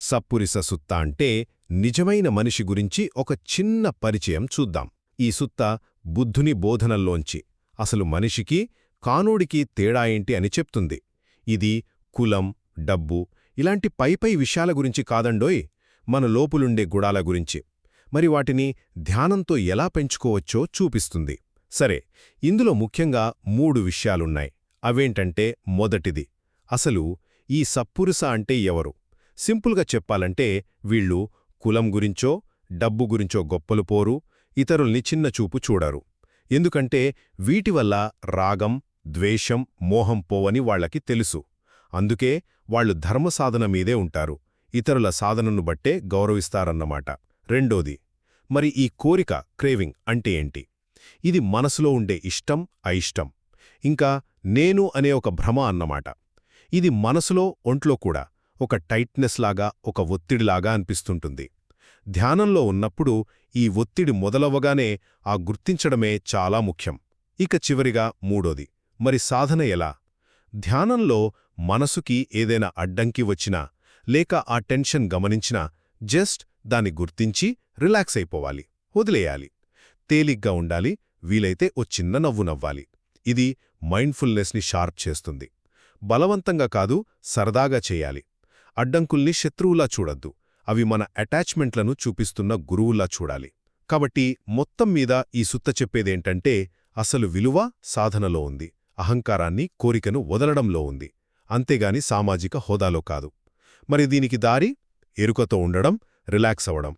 సప్పురిస సుత్త అంటే నిజమైన మనిషి గురించి ఒక చిన్న పరిచయం చూద్దాం. ఈ సుత్త బుద్ధుని బోధనల్లోంచి అసలు మనిషికి కానోడికి తేడా ఏంటి అని చెప్తుంది. ఇది కులం, డబ్బు ఇలాంటి పైపై విషయాల గురించి కాదండోయ్, మన లోపులుండే గుణాల గురించి. మరి వాటిని ధ్యానంతో ఎలా పెంచుకోవచ్చో చూపిస్తుంది. సరే, ఇందులో ముఖ్యంగా 3 విషయాలున్నాయి. అవేంటంటే, మొదటిది, అసలు ఈ సప్పురుస అంటే ఎవరు? సింపుల్గా చెప్పాలంటే వీళ్ళు కులం గురించో డబ్బు గురించో గొప్పలు పోరు, ఇతరుల్ని చిన్నచూపు చూడరు. ఎందుకంటే వీటివల్ల రాగం, ద్వేషం, మోహం పోవని వాళ్లకి తెలుసు. అందుకే వాళ్లు ధర్మసాధన మీదే ఉంటారు, ఇతరుల సాధనను బట్టే గౌరవిస్తారన్నమాట. రెండోది, మరి ఈ కోరిక, క్రేవింగ్ అంటే ఏంటి? ఇది మనసులో ఉండే ఇష్టం, అయిష్టం, ఇంకా నేను అనే ఒక భ్రమ అన్నమాట. ఇది మనసులో, ఒంట్లో కూడా ఒక టైట్నెస్ లాగా, ఒక ఒత్తిడిలాగా అనిపిస్తుంటుంది. ధ్యానంలో ఉన్నప్పుడు ఈ ఒత్తిడి మొదలవగానే ఆ గుర్తించడమే చాలా ముఖ్యం. ఇక చివరిగా మూడోది, మరి సాధన ఎలా? ధ్యానంలో మనసుకి ఏదైనా అడ్డంకి వచ్చినా, లేక ఆ టెన్షన్ గమనించినా జస్ట్ దాన్ని గుర్తించి రిలాక్స్ అయిపోవాలి, వదిలేయాలి. తేలిగ్గా ఉండాలి, వీలైతే ఓ చిన్న నవ్వు నవ్వాలి. ఇది మైండ్ఫుల్నెస్ని షార్ప్ చేస్తుంది. బలవంతంగా కాదు, సరదాగా చేయాలి. అడ్డంకుల్ని శత్రువులా చూడద్దు, అవి మన అటాచ్మెంట్లను చూపిస్తున్న గురువులా చూడాలి. కాబట్టి మొత్తం మీద ఈ సుత్త చెప్పేదేంటంటే, అసలు విలువ సాధనలో ఉంది, అహంకారాన్ని, కోరికను వదలడంలో ఉంది, అంతేగాని సామాజిక హోదాలో కాదు. మరి దీనికి దారి? ఎరుకతో ఉండడం, రిలాక్స్ అవ్వడం.